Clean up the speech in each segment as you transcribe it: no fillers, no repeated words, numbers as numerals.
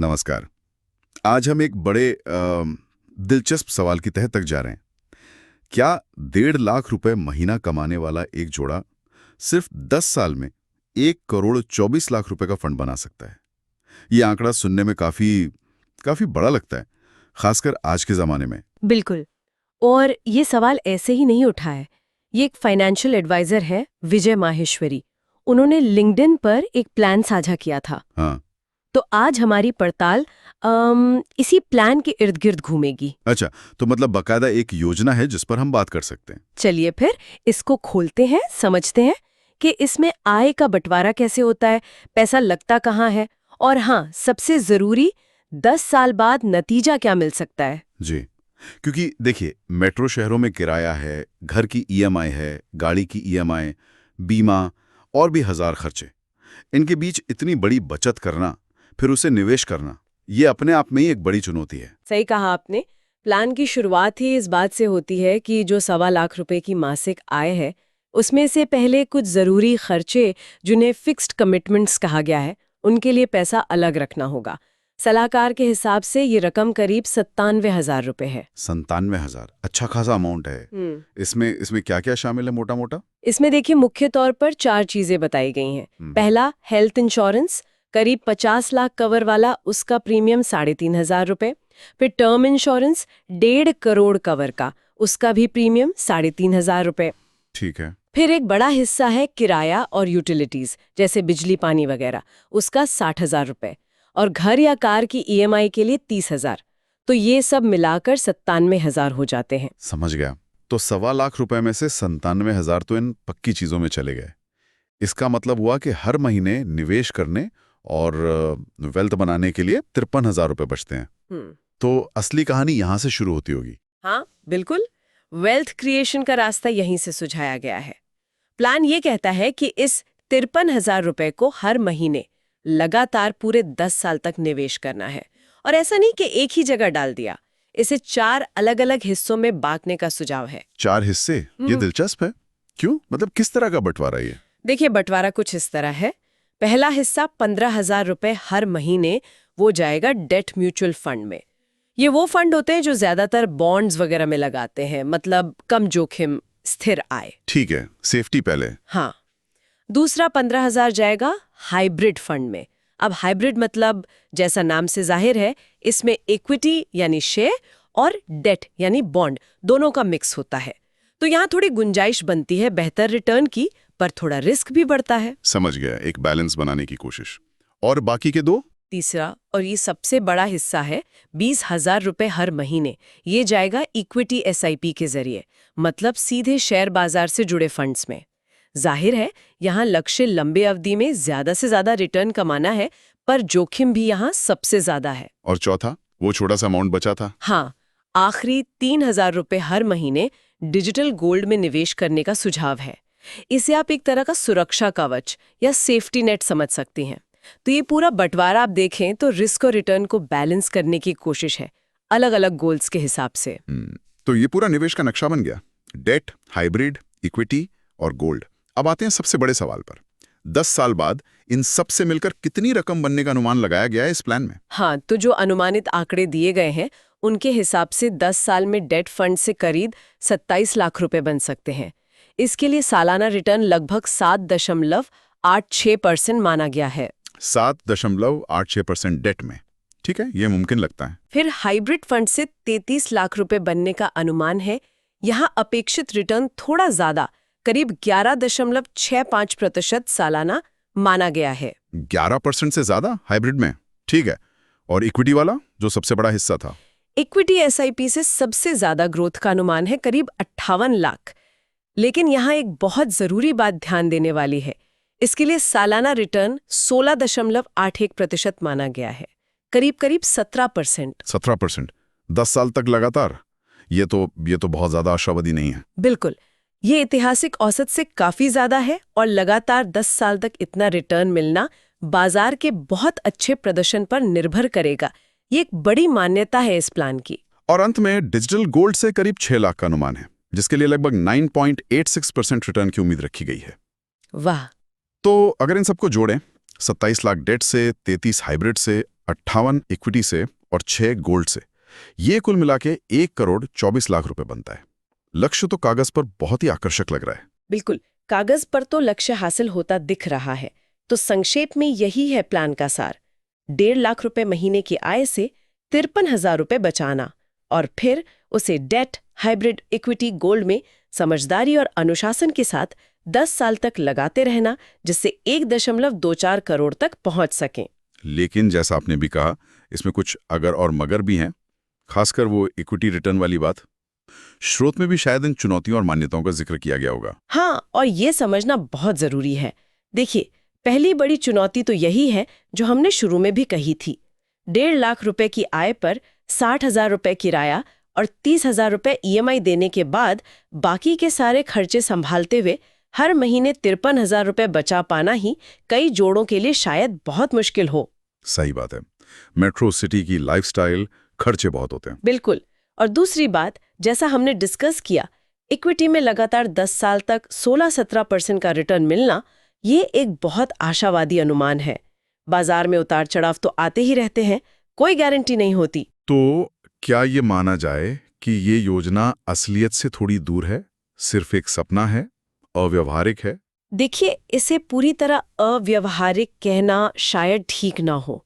नमस्कार। आज हम एक बड़े दिलचस्प सवाल की तह तक जा रहे हैं। क्या 1.5 लाख रुपए महीना कमाने वाला एक जोड़ा सिर्फ 10 साल में 1 करोड़ 24 लाख रुपए का फंड बना सकता है? ये आंकड़ा सुनने में काफी काफी बड़ा लगता है, खासकर आज के जमाने में। बिल्कुल। और ये सवाल ऐसे ही नहीं उठा है। ये एक फाइनेंशियल एडवाइजर है, विजय माहेश्वरी। उन्होंने लिंक्डइन पर एक प्लान साझा किया था। हाँ। तो आज हमारी पड़ताल इसी प्लान के इर्द गिर्द घूमेगी। अच्छा, तो मतलब बकायदा एक योजना है जिस पर हम बात कर सकते हैं। चलिए फिर इसको खोलते हैं, समझते हैं कि इसमें आय का बंटवारा कैसे होता है, पैसा लगता कहाँ है, और हाँ, सबसे जरूरी 10 साल बाद नतीजा क्या मिल सकता है। जी, क्योंकि देखिए, मेट्रो शहरों में किराया है, घर की ईएमआई है, गाड़ी की ईएमआई, बीमा और भी हजार खर्चे। इनके बीच इतनी बड़ी बचत करना, फिर उसे निवेश करना, ये अपने आप में ही एक बड़ी चुनौती है। सही कहा आपने। प्लान की शुरुआत ही इस बात से होती है कि जो 1.25 लाख रुपए की मासिक आय है, उसमें से पहले कुछ जरूरी खर्चे, जिन्हें फिक्स्ड कमिटमेंट्स कहा गया है, उनके लिए पैसा अलग रखना होगा। सलाहकार के हिसाब से ये रकम करीब 97,000 रुपए है। 97,000, अच्छा खासा अमाउंट है। इसमें क्या क्या शामिल है मोटा मोटा? इसमें देखिए, मुख्य तौर पर 4 चीजें बताई गई हैं। पहला, हेल्थ इंश्योरेंस, करीब 50 लाख कवर वाला, उसका प्रीमियम 3,500 रुपए। फिर टर्म इंश्योरेंस, 1.5 करोड़ कवर का, उसका भी प्रीमियम 3,500 रुपए। ठीक है। फिर एक बड़ा हिस्सा है किराया और यूटिलिटीज, जैसे बिजली पानी वगैरह, उसका 60,000 रुपए। और घर या कार की ईएमआई के लिए 30,000। तो ये सब मिलाकर 97,000 हो जाते हैं। समझ गया। तो 1.25 लाख रुपए में से 97,000 तो इन पक्की चीजों में चले गए। इसका मतलब हुआ कि हर महीने निवेश करने और वेल्थ बनाने के लिए 53,000 रुपए बचते हैं। तो असली कहानी यहां से शुरू होती होगी। हाँ, बिल्कुल। वेल्थ क्रिएशन का रास्ता यहीं से सुझाया गया है। प्लान ये कहता है कि इस 53,000 रुपए को हर महीने लगातार पूरे 10 साल तक निवेश करना है। और ऐसा नहीं कि एक ही जगह डाल दिया, इसे 4 अलग अलग हिस्सों में बांटने का सुझाव है। 4 हिस्से? ये दिलचस्प है। क्यों? मतलब किस तरह का बंटवारा ये? देखिए, बंटवारा कुछ इस तरह है। पहला हिस्सा 15,000 रुपए हर महीने, वो जाएगा डेट म्यूचुअल फंड में। ये वो फंड होते हैं जो ज्यादातर बॉन्ड्स वगैरह में लगाते हैं, मतलब कम जोखिम, स्थिर आय। ठीक है, सेफ्टी पहले। हाँ। दूसरा 15,000 जाएगा हाइब्रिड फंड में। अब हाइब्रिड मतलब, जैसा नाम से जाहिर है, इसमें इक्विटी यानी शेयर और डेट यानी बॉन्ड, दोनों का मिक्स होता है। तो यहाँ थोड़ी गुंजाइश बनती है बेहतर रिटर्न की, पर थोड़ा रिस्क भी बढ़ता है। समझ गया, एक बैलेंस बनाने की कोशिश। और बाकी के 2? तीसरा और ये सबसे बड़ा हिस्सा है 20,000 रुपए हर महीने। ये जाएगा इक्विटी एसआईपी के जरिए, मतलब सीधे शेयर बाजार से जुड़े फंड्स में। जाहिर है, यहाँ लक्ष्य लंबे अवधि में ज्यादा से ज्यादा रिटर्न कमाना है, पर जोखिम भी यहाँ सबसे ज्यादा है। और चौथा, वो छोटा सा अमाउंट बचा था? हाँ, आखिरी 3,000 रुपए हर महीने डिजिटल गोल्ड में निवेश करने का सुझाव है। इसे आप एक तरह का सुरक्षा कवच या सेफ्टी नेट समझ सकती हैं। तो ये पूरा बंटवारा आप देखें तो रिस्क और रिटर्न को बैलेंस करने की कोशिश है, अलग अलग गोल्स के हिसाब से। तो ये पूरा निवेश का नक्शा बन गया। डेट, हाइब्रिड, इक्विटी और गोल्ड। अब आते हैं सबसे बड़े सवाल पर। 10 साल बाद इन सब से मिलकर कितनी रकम बनने का अनुमान लगाया गया है इस प्लान में? हाँ, तो जो अनुमानित आंकड़े दिए गए हैं, उनके हिसाब से 10 साल में डेट फंड से करीब 27 लाख रुपए बन सकते हैं। इसके लिए सालाना रिटर्न लगभग 7.86% माना गया है। 7.86% डेट में? ठीक है, ये मुमकिन लगता है। फिर हाइब्रिड फंड से 33 लाख रुपए बनने का अनुमान है। यहाँ अपेक्षित रिटर्न थोड़ा ज्यादा, करीब 11.65% सालाना माना गया है। 11% से ज्यादा हाइब्रिड में? ठीक है। और इक्विटी वाला, जो सबसे बड़ा हिस्सा था? इक्विटी एसआईपी से सबसे ज्यादा ग्रोथ का अनुमान है, करीब 58 लाख। लेकिन यहाँ एक बहुत जरूरी बात ध्यान देने वाली है। इसके लिए सालाना रिटर्न 16.81% माना गया है, करीब करीब 17%। 17%? 10 साल तक लगातार? ये तो बहुत ज्यादा आशावादी नहीं है। बिल्कुल, ये ऐतिहासिक औसत से काफी ज्यादा है, और लगातार 10 साल तक इतना रिटर्न मिलना बाजार के बहुत अच्छे प्रदर्शन पर निर्भर करेगा। ये एक बड़ी मान्यता है इस प्लान की। और अंत में डिजिटल गोल्ड से करीब 6 लाख का अनुमान है, जिसके लिए लगभग 9.86% रिटर्न की उम्मीद रखी गई है। वाह! तो अगर इन सबको जोड़ें, 27 लाख डेट से, 33 हाइब्रिड से, 58 इक्विटी से और 6 गोल्ड से। ये कुल मिला के 1,24,00,000 रुपए बनता है। लक्ष्य तो कागज पर बहुत ही आकर्षक लग रहा है। बिल्कुल, कागज पर तो लक्ष्य हासिल होता दिख रहा है। तो संक्षेप में यही है प्लान का सार। 1.5 लाख रुपए महीने की आय से 53,000 रुपए बचाना और फिर उसे डेट, हाइब्रिड, इक्विटी, गोल्ड में समझदारी और अनुशासन के साथ 10 साल तक लगाते रहना, जिससे 1.24 करोड़ तक पहुंच सकें। लेकिन जैसा आपने भी कहा, इसमें कुछ अगर और मगर भी हैं, खासकर वो इक्विटी रिटर्न वाली बात। स्रोत में भी शायद इन चुनौतियों और मान्यताओं का जिक्र किया गया होगा। हाँ, और ये समझना बहुत जरूरी है। देखिए, पहली बड़ी चुनौती तो यही है जो हमने शुरू में भी कही थी। 1.5 लाख रुपए की आय पर 60,000 रुपए किराया और 30,000 रुपए ईएमआई देने के बाद बाकी के सारे खर्चे संभालते हुए हर महीने 53,000 रुपए बचा पाना ही कई जोड़ों के लिए शायद बहुत मुश्किल हो। सही बात है। मेट्रो सिटी की लाइफस्टाइल, खर्चे बहुत होते हैं। बिल्कुल। और दूसरी बात, जैसा हमने डिस्कस किया, इक्विटी में लगातार 10 साल तक 16-17% का रिटर्न मिलना, ये एक बहुत आशावादी अनुमान है। बाजार में उतार चढ़ाव तो आते ही रहते हैं, कोई गारंटी नहीं होती। तो क्या ये माना जाए कि ये योजना असलियत से थोड़ी दूर है, सिर्फ एक सपना है, अव्यवहारिक है? देखिए, इसे पूरी तरह अव्यवहारिक कहना शायद ठीक ना हो।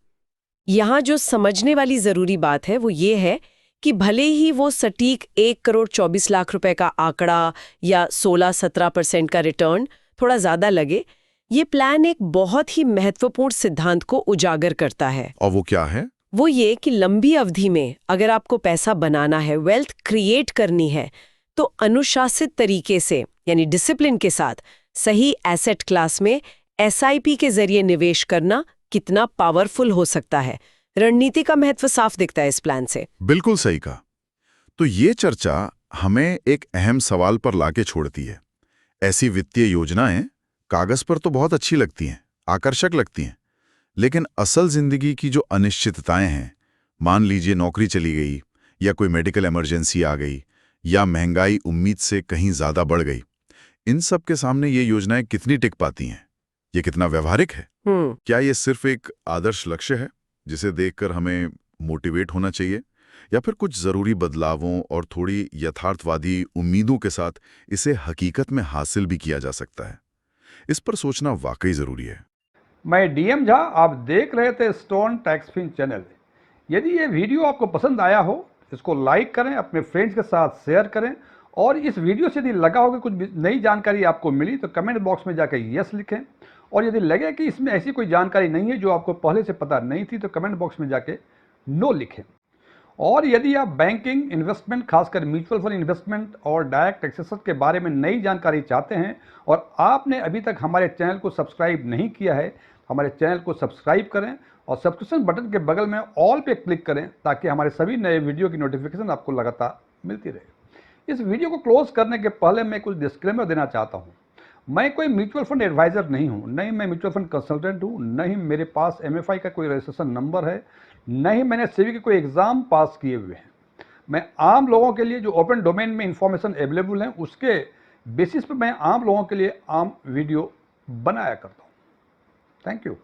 यहाँ जो समझने वाली जरूरी बात है वो ये है कि भले ही वो सटीक 1,24,00,000 रुपए का आंकड़ा या 16-17% का रिटर्न थोड़ा ज्यादा लगे, ये प्लान एक बहुत ही महत्वपूर्ण सिद्धांत को उजागर करता है। और वो क्या है? वो ये कि लंबी अवधि में अगर आपको पैसा बनाना है, वेल्थ क्रिएट करनी है, तो अनुशासित तरीके से यानी डिसिप्लिन के साथ सही एसेट क्लास में एसआईपी के जरिए निवेश करना कितना पावरफुल हो सकता है। रणनीति का महत्व साफ दिखता है इस प्लान से। बिल्कुल सही कहा। तो ये चर्चा हमें एक अहम सवाल पर लाके छोड़ती है। ऐसी वित्तीय योजनाएं कागज पर तो बहुत अच्छी लगती हैं, आकर्षक लगती हैं, लेकिन असल जिंदगी की जो अनिश्चितताएं हैं, मान लीजिए नौकरी चली गई या कोई मेडिकल इमरजेंसी आ गई या महंगाई उम्मीद से कहीं ज्यादा बढ़ गई, इन सब के सामने ये योजनाएं कितनी टिक पाती हैं? ये कितना व्यवहारिक है? क्या ये सिर्फ एक आदर्श लक्ष्य है जिसे देखकर हमें मोटिवेट होना चाहिए, या फिर कुछ जरूरी बदलावों और थोड़ी यथार्थवादी उम्मीदों के साथ इसे हकीकत में हासिल भी किया जा सकता है? इस पर सोचना वाकई जरूरी है। मैं डीएम झा, आप देख रहे थे स्टोन टैक्सफिन चैनल। यदि ये वीडियो आपको पसंद आया हो, इसको लाइक करें, अपने फ्रेंड्स के साथ शेयर करें, और इस वीडियो से यदि लगा हो कि कुछ नई जानकारी आपको मिली तो कमेंट बॉक्स में जाकर यस लिखें, और यदि लगे कि इसमें ऐसी कोई जानकारी नहीं है जो आपको पहले से पता नहीं थी तो कमेंट बॉक्स में जाके नो लिखें। और यदि आप बैंकिंग, इन्वेस्टमेंट, खासकर म्यूचुअल फंड इन्वेस्टमेंट और डायरेक्ट टैक्सेशन के बारे में नई जानकारी चाहते हैं और आपने अभी तक हमारे चैनल को सब्सक्राइब नहीं किया है, हमारे चैनल को सब्सक्राइब करें और सब्सक्रिप्शन बटन के बगल में ऑल पे क्लिक करें ताकि हमारे सभी नए वीडियो की नोटिफिकेशन आपको लगातार मिलती रहे। इस वीडियो को क्लोज करने के पहले मैं कुछ डिस्क्लेमर देना चाहता हूँ। मैं कोई म्यूचुअल फंड एडवाइजर नहीं हूँ, नहीं मैं म्यूचुअल फंड कंसल्टेंट हूँ, नहीं मेरे पास एमएफआई का कोई रजिस्ट्रेशन नंबर है, नहीं मैंने सेबी के कोई एग्जाम पास किए हुए हैं। मैं आम लोगों के लिए जो ओपन डोमेन में इंफॉर्मेशन अवेलेबल है उसके बेसिस पर मैं आम लोगों के लिए आम वीडियो बनाया करता हूँ। Thank you.